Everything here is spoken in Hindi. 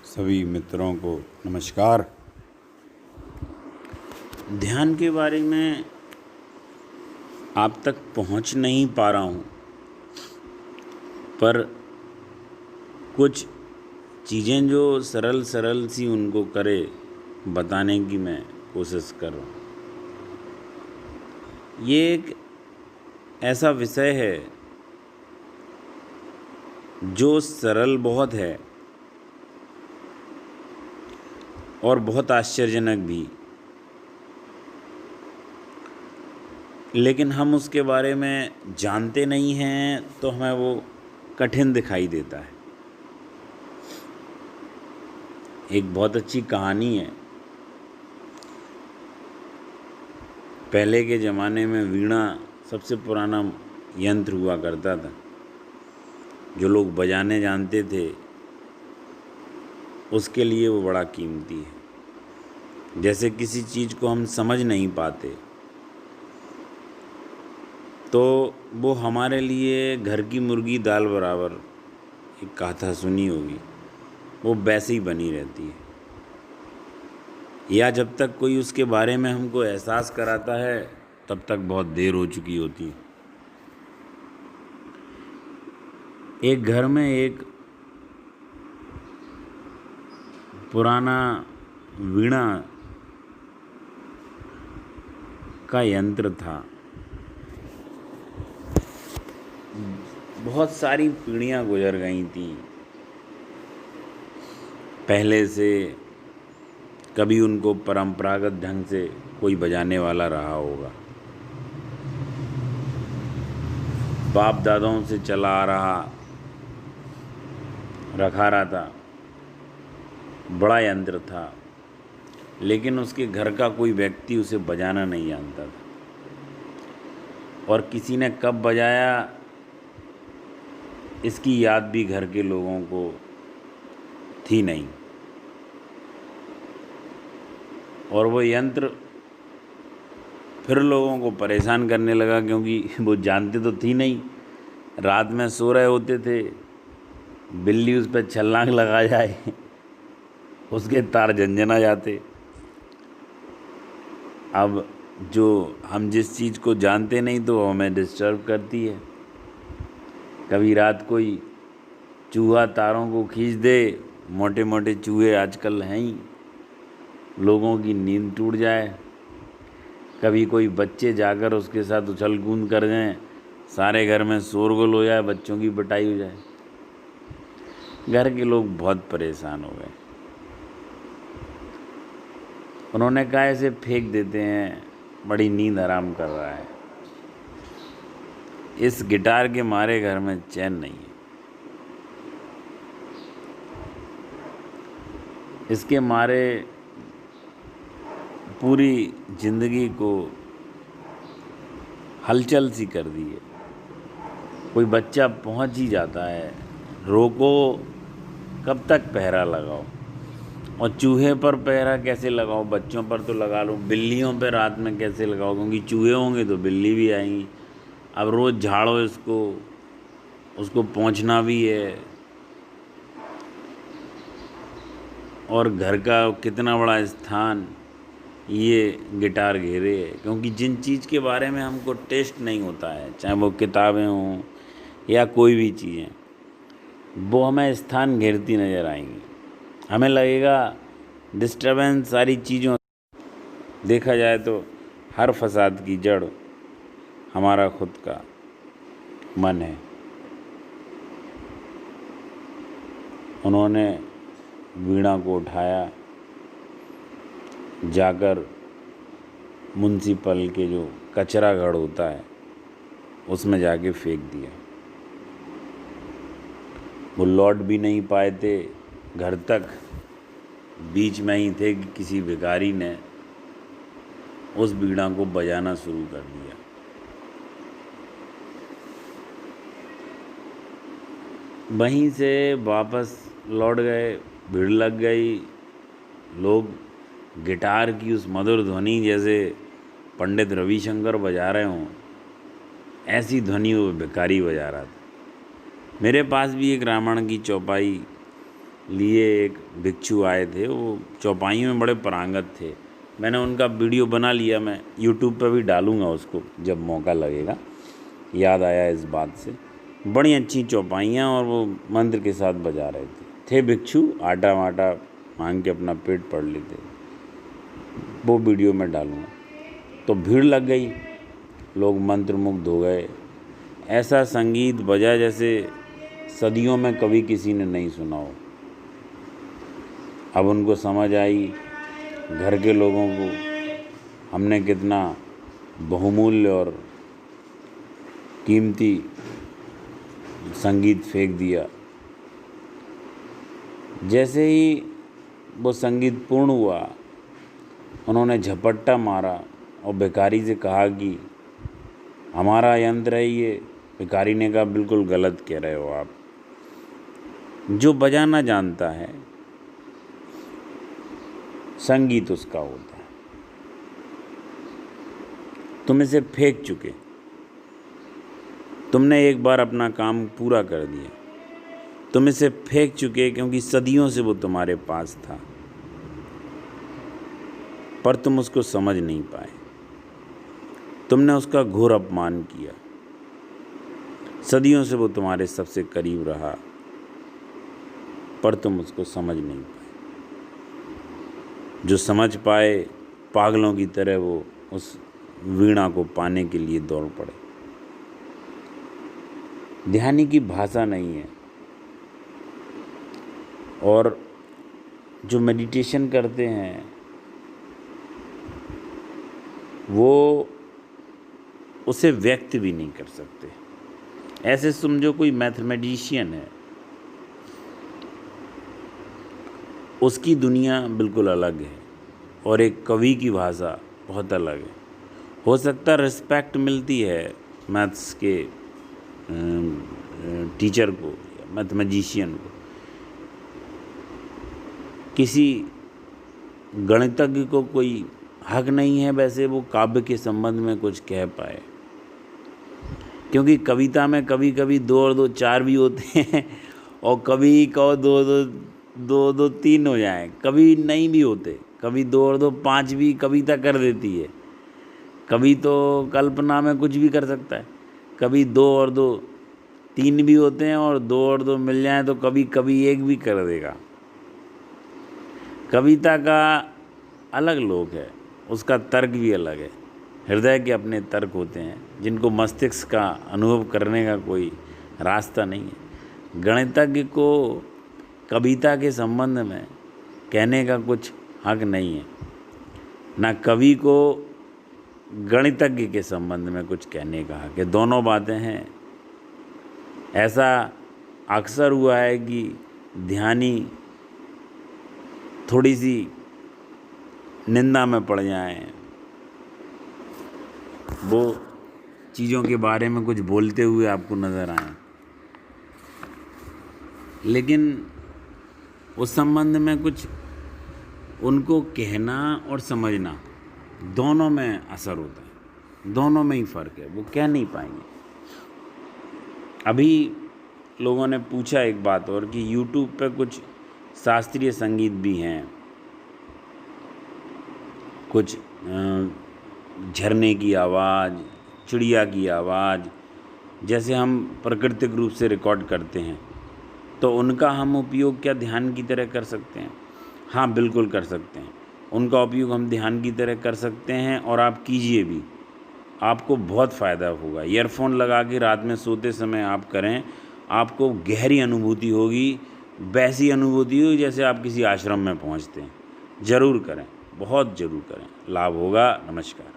सभी मित्रों को नमस्कार। ध्यान के बारे में आप तक पहुंच नहीं पा रहा हूं, पर कुछ चीज़ें जो सरल सरल सी उनको करे बताने की मैं कोशिश कर रहा हूँ। ये एक ऐसा विषय है जो सरल बहुत है और बहुत आश्चर्यजनक भी, लेकिन हम उसके बारे में जानते नहीं हैं तो हमें वो कठिन दिखाई देता है। एक बहुत अच्छी कहानी है। पहले के ज़माने में वीणा सबसे पुराना यंत्र हुआ करता था। जो लोग बजाने जानते थे उसके लिए वो बड़ा कीमती है। जैसे किसी चीज़ को हम समझ नहीं पाते तो वो हमारे लिए घर की मुर्गी दाल बराबर, एक कथा सुनी होगी, वो वैसे ही बनी रहती है। या जब तक कोई उसके बारे में हमको एहसास कराता है तब तक बहुत देर हो चुकी होती है। एक घर में एक पुराना वीणा का यंत्र था। बहुत सारी पीढ़ियां गुजर गई थी पहले से। कभी उनको परंपरागत ढंग से कोई बजाने वाला रहा होगा, बाप दादाओं से चला आ रहा था, बड़ा यंत्र था, लेकिन उसके घर का कोई व्यक्ति उसे बजाना नहीं जानता था। और किसी ने कब बजाया इसकी याद भी घर के लोगों को थी नहीं। और वो यंत्र फिर लोगों को परेशान करने लगा, क्योंकि वो जानते तो थी नहीं। रात में सो रहे होते थे, बिल्ली उस पर छलांग लगा जाए, उसके तार झंझना जाते। अब जो हम जिस चीज़ को जानते नहीं तो वो हमें डिस्टर्ब करती है। कभी रात कोई चूहा तारों को खींच दे, मोटे मोटे चूहे आजकल हैं ही, लोगों की नींद टूट जाए। कभी कोई बच्चे जाकर उसके साथ उछल कूद कर जाएं, सारे घर में शोरगुल हो जाए, बच्चों की पिटाई हो जाए। घर के लोग बहुत परेशान हो गए। उन्होंने कहा इसे फेंक देते हैं, बड़ी नींद आराम कर रहा है। इस गिटार के मारे घर में चैन नहीं है। इसके मारे पूरी जिंदगी को हलचल सी कर दी है। कोई बच्चा पहुंच ही जाता है, रोको, कब तक पहरा लगाओ। और चूहे पर पहरा कैसे लगाओ? बच्चों पर तो लगा लो, बिल्लियों पर रात में कैसे लगाओ? क्योंकि चूहे होंगे तो बिल्ली भी आएंगी। अब रोज़ झाड़ो इसको, उसको पोंछना भी है। और घर का कितना बड़ा स्थान ये गिटार घेरे है। क्योंकि जिन चीज़ के बारे में हमको टेस्ट नहीं होता है, चाहे वो किताबें हों या कोई भी चीज़ें, वो हमें स्थान घेरती नज़र आएंगी। हमें लगेगा डिस्टर्बेंस सारी चीज़ों। देखा जाए तो हर फसाद की जड़ हमारा खुद का मन है। उन्होंने वीणा को उठाया, जाकर म्युनिसिपल के जो कचरा घर होता है उसमें जाके फेंक दिया। वो लौट भी नहीं पाए थे घर तक, बीच में ही थे कि किसी भिखारी ने उस वीणा को बजाना शुरू कर दिया। वहीं से वापस लौट गए, भीड़ लग गई। लोग गिटार की उस मधुर ध्वनि, जैसे पंडित रविशंकर बजा रहे हों, ऐसी ध्वनि वो भिखारी बजा रहा था। मेरे पास भी एक रामायण की चौपाई लिए एक भिक्षु आए थे, वो चौपाइयों में बड़े पारंगत थे। मैंने उनका वीडियो बना लिया, मैं यूट्यूब पर भी डालूँगा उसको जब मौका लगेगा। याद आया इस बात से। बड़ी अच्छी चौपाइयाँ और वो मंत्र के साथ बजा रहे थे भिक्षु, आटा वाटा मांग के अपना पेट पढ़ लेते। वो वीडियो मैं डालूँगा। तो भीड़ लग गई, लोग मंत्रमुग्ध हो गए। ऐसा संगीत बजा जैसे सदियों में कभी किसी ने नहीं सुना हो। अब उनको समझ आई, घर के लोगों को हमने कितना बहुमूल्य और कीमती संगीत फेंक दिया। जैसे ही वो संगीत पूर्ण हुआ, उन्होंने झपट्टा मारा और भिखारी से कहा कि हमारा यंत्र है ये। भिखारी ने कहा बिल्कुल गलत कह रहे हो आप। जो बजाना जानता है, संगीत उसका होता है। तुम इसे फेंक चुके, तुमने एक बार अपना काम पूरा कर दिया। तुम इसे फेंक चुके क्योंकि सदियों से वो तुम्हारे पास था, पर तुम उसको समझ नहीं पाए। तुमने उसका घोर अपमान किया। सदियों से वो तुम्हारे सबसे करीब रहा, पर तुम उसको समझ नहीं पाए। जो समझ पाए, पागलों की तरह वो उस वीणा को पाने के लिए दौड़ पड़े। ध्यानी की भाषा नहीं है। और जो मेडिटेशन करते हैं वो उसे व्यक्त भी नहीं कर सकते। ऐसे समझो कोई मैथमेटिशियन है, उसकी दुनिया बिल्कुल अलग है और एक कवि की भाषा बहुत अलग है। हो सकता है रिस्पेक्ट मिलती है मैथ्स के टीचर को या मैथमेटिशियन को, किसी गणितज्ञ को कोई हक नहीं है वैसे वो काव्य के संबंध में कुछ कह पाए, क्योंकि कविता में कभी कभी 2 और 2 4 भी होते हैं और कभी कहो 2 3 हो जाए, कभी नहीं भी होते। कभी 2 और 2 5 भी कविता कर देती है। कभी तो कल्पना में कुछ भी कर सकता है। कभी 2 और 2 3 भी होते हैं और 2 और 2 मिल जाए तो कभी कभी 1 भी कर देगा। कविता का अलग लोक है, उसका तर्क भी अलग है। हृदय के अपने तर्क होते हैं जिनको मस्तिष्क का अनुभव करने का कोई रास्ता नहीं है। गणितज्ञ को कविता के संबंध में कहने का कुछ हक नहीं है, ना कवि को गणितज्ञ के संबंध में कुछ कहने का हक है। दोनों बातें हैं। ऐसा अक्सर हुआ है कि ध्यानी थोड़ी सी निंदा में पड़ जाएं, वो चीज़ों के बारे में कुछ बोलते हुए आपको नज़र आए, लेकिन उस संबंध में कुछ उनको कहना और समझना दोनों में असर होता है, दोनों में ही फ़र्क है। वो कह नहीं पाएंगे। अभी लोगों ने पूछा एक बात और कि यूट्यूब पे कुछ शास्त्रीय संगीत भी हैं, कुछ झरने की आवाज़, चिड़िया की आवाज़, जैसे हम प्राकृतिक रूप से रिकॉर्ड करते हैं, तो उनका हम उपयोग क्या ध्यान की तरह कर सकते हैं? हाँ, बिल्कुल कर सकते हैं। उनका उपयोग हम ध्यान की तरह कर सकते हैं और आप कीजिए भी, आपको बहुत फ़ायदा होगा। ईयरफोन लगा के रात में सोते समय आप करें, आपको गहरी अनुभूति होगी, वैसी अनुभूति होगी जैसे आप किसी आश्रम में पहुंचते हैं। ज़रूर करें, बहुत ज़रूर करें, लाभ होगा। नमस्कार।